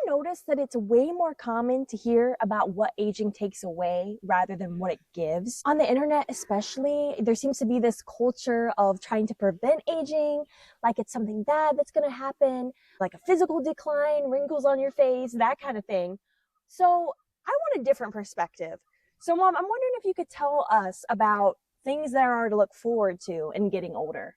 noticed that it's way more common to hear about what aging takes away rather than what it gives? On the internet, especially, there seems to be this culture of trying to prevent aging, like it's something bad that's going to happen, like a physical decline, wrinkles on your face, that kind of thing. So I want a different perspective. So, Mom, I'm wondering if you could tell us about things there are to look forward to in getting older.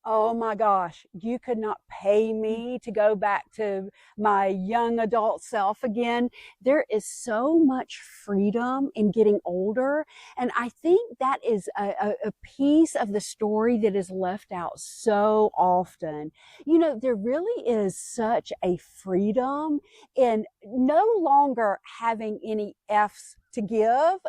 Oh my gosh, you could not pay me to go back to my young adult self again. There is so much freedom in getting older. And I think that is a piece of the story that is left out so often. You know, there really is such a freedom in no longer having any F's to give.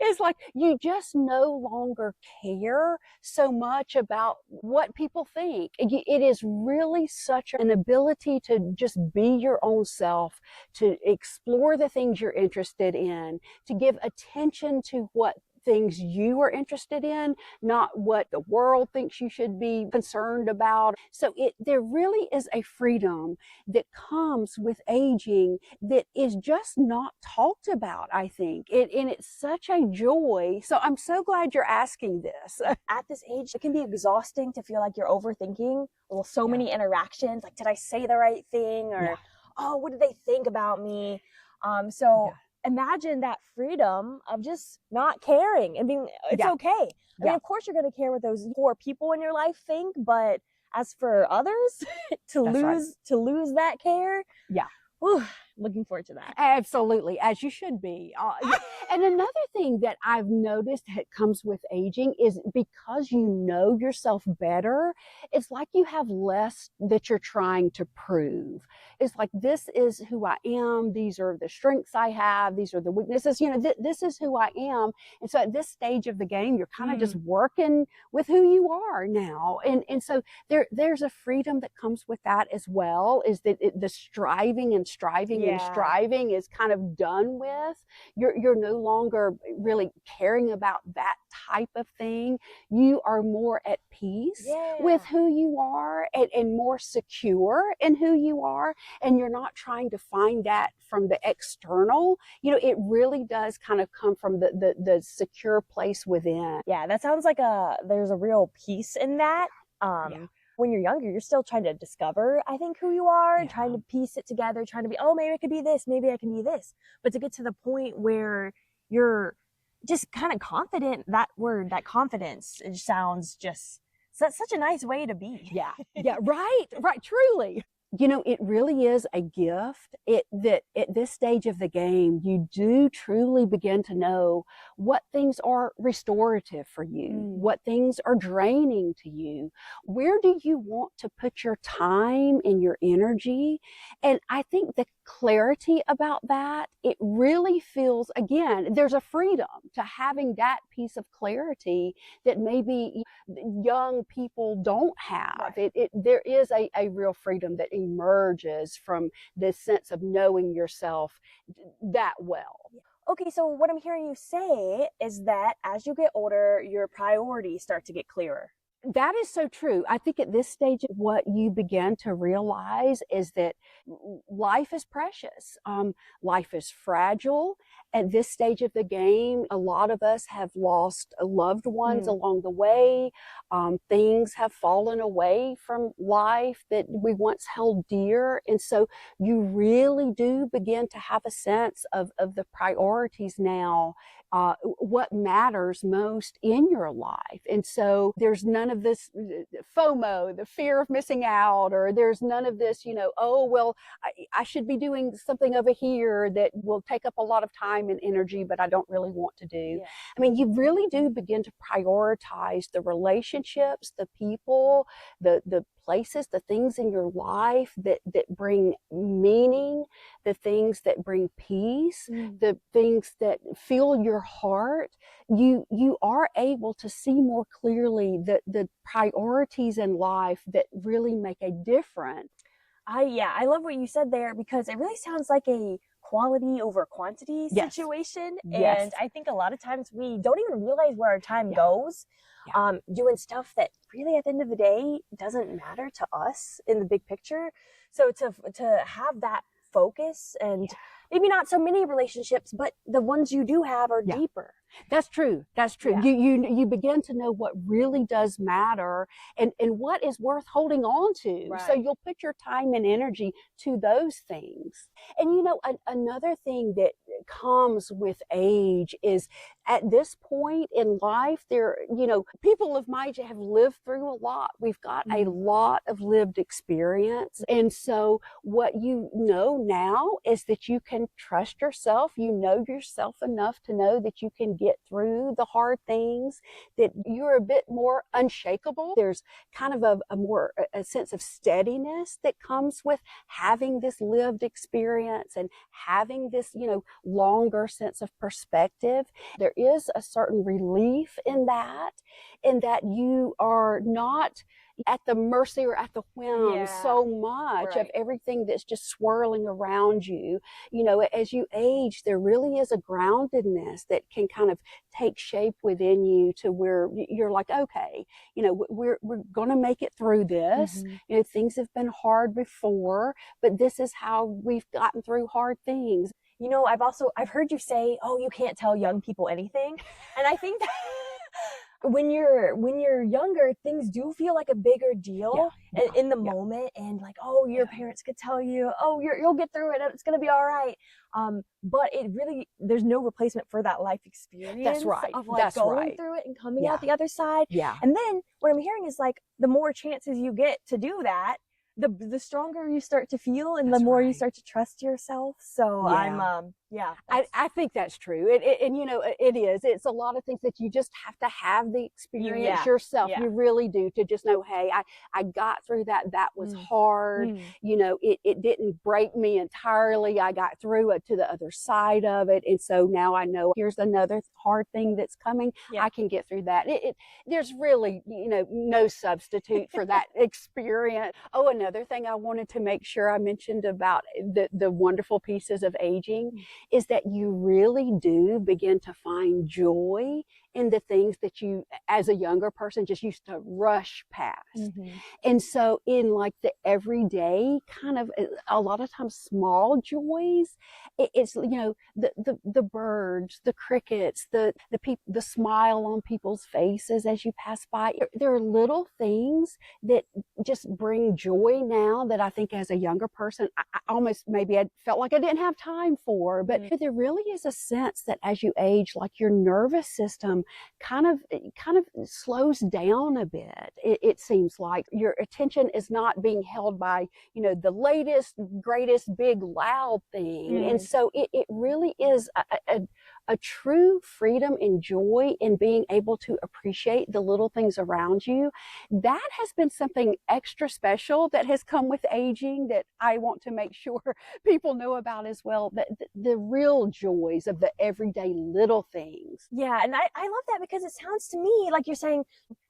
It's like you just no longer care so much about what people think. It is really such an ability to just be your own self, to explore the things you're interested in, to give attention to what things you are interested in, not what the world thinks you should be concerned about. So there really is a freedom that comes with aging that is just not talked about, I think. And it's such a joy. So I'm so glad you're asking this. At this age, it can be exhausting to feel like you're overthinking. Well, so many interactions, like, did I say the right thing? Or, oh, what did they think about me? Imagine that freedom of just not caring and being, it's okay. I mean, of course you're going to care what those 4 people in your life think, but as for others, to lose that care. Whew, looking forward to that. Absolutely, as you should be. And another thing that I've noticed that comes with aging is because you know yourself better, it's like you have less that you're trying to prove. It's like, this is who I am. These are the strengths I have. These are the weaknesses. You know, this is who I am. And so at this stage of the game, you're kind of just working with who you are now. And so there's a freedom that comes with that as well, is that the striving and striving is kind of done with. You're no longer really caring about that type of thing. You are more at peace with who you are, and more secure in who you are. And you're not trying to find that from the external. You know, it really does kind of come from the secure place within. Yeah, that sounds like there's a real peace in that. When you're younger, you're still trying to discover, I think, who you are, trying to piece it together, trying to be, oh, maybe I could be this, maybe I can be this. But to get to the point where you're just kind of confident, that word, that confidence, it sounds just such a nice way to be. Right, truly. You know, it really is a gift that at this stage of the game, you do truly begin to know what things are restorative for you, what things are draining to you. Where do you want to put your time and your energy? And I think the clarity about that, it really feels, again, there's a freedom to having that piece of clarity that maybe young people don't have. There is a real freedom that emerges from this sense of knowing yourself that well. Okay, so what I'm hearing you say is that as you get older, your priorities start to get clearer. That is so true. I think at this stage, what you begin to realize is that life is precious. Life is fragile. At this stage of the game, a lot of us have lost loved ones along the way. Things have fallen away from life that we once held dear. And so you really do begin to have a sense of the priorities now, what matters most in your life. And so there's none of this FOMO, the fear of missing out, or there's none of this, oh, well, I should be doing something over here that will take up a lot of time and energy, but I don't really want to do. I mean, you really do begin to prioritize the relationships, the people, the places, the things in your life that bring meaning, the things that bring peace, the things that fill your heart. You are able to see more clearly the priorities in life that really make a difference. I love what you said there, because it really sounds like a quality over quantity situation. And I think a lot of times we don't even realize where our time goes, doing stuff that really at the end of the day doesn't matter to us in the big picture. So to have that focus, and maybe not so many relationships, but the ones you do have are Yeah. deeper. That's true. That's true. Yeah. You begin to know what really does matter and what is worth holding on to. Right. So you'll put your time and energy to those things. And another thing that comes with age is at this point in life, people of my age have lived through a lot. We've got a lot of lived experience. And so what you know now is that you can trust yourself. You know yourself enough to know that you can get through the hard things, that you're a bit more unshakable. There's kind of a sense of steadiness that comes with having this lived experience and having this, longer sense of perspective. There is a certain relief in that you are not at the mercy or at the whim so much of everything that's just swirling around you. As you age, there really is a groundedness that can kind of take shape within you to where you're like, okay, we're going to make it through this. Things have been hard before, but this is how we've gotten through hard things. I've heard you say, oh, you can't tell young people anything. And I think that when you're younger, things do feel like a bigger deal in the moment, and like, oh, your parents could tell you, oh, you'll get through it, it's gonna be all right. But there's no replacement for that life experience. That's right. Of like going through it and coming out the other side. Yeah. And then what I'm hearing is like the more chances you get to do that, the stronger you start to feel, and the more you start to trust yourself. So I think that's true. It is. It's a lot of things that you just have to have the experience yourself. You really do, to just know, hey, I got through that. That was hard. It didn't break me entirely. I got through it to the other side of it. And so now I know here's another hard thing that's coming. I can get through that. There's really, no substitute for that experience. Oh, another thing I wanted to make sure I mentioned about the wonderful pieces of aging is that you really do begin to find joy in the things that you, as a younger person, just used to rush past. And so in like the everyday kind of, a lot of times small joys, it's, the birds, the crickets, the smile on people's faces as you pass by. There are little things that just bring joy now that I think as a younger person, I almost maybe I felt like I didn't have time for. But there really is a sense that as you age, like your nervous system kind of slows down a bit. It seems like your attention is not being held by, the latest, greatest, big, loud thing. And so it really is a true freedom and joy in being able to appreciate the little things around you. That has been something extra special that has come with aging that I want to make sure people know about as well. That the real joys of the everyday little things. Yeah, and I love that, because it sounds to me like you're saying,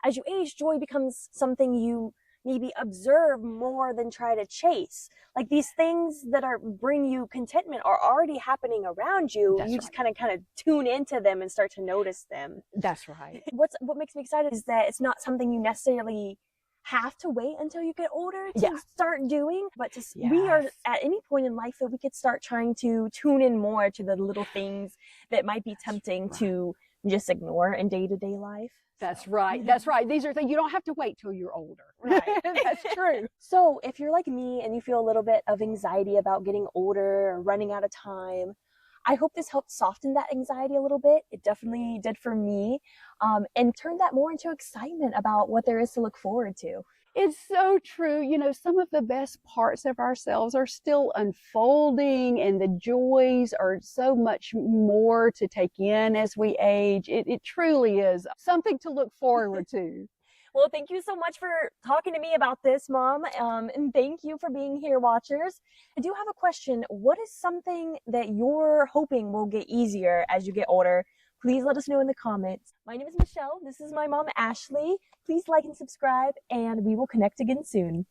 as you age, joy becomes something you maybe observe more than try to chase. Like these things that bring you contentment are already happening around you. You just kind of tune into them and start to notice them. That's right. What makes me excited is that it's not something you necessarily have to wait until you get older to start doing, but we are at any point in life that we could start trying to tune in more to the little things that might be tempting to just ignore in day-to-day life. That's right. That's right. These are things you don't have to wait till you're older. Right. That's true. So if you're like me and you feel a little bit of anxiety about getting older or running out of time, I hope this helped soften that anxiety a little bit. It definitely did for me, and turned that more into excitement about what there is to look forward to. It's so true. Some of the best parts of ourselves are still unfolding, and the joys are so much more to take in as we age. It truly is something to look forward to. Well, thank you so much for talking to me about this, Mom. And thank you for being here, watchers. I do have a question. What is something that you're hoping will get easier as you get older? Please let us know in the comments. My name is Michelle. This is my mom, Ashley. Please like and subscribe, and we will connect again soon.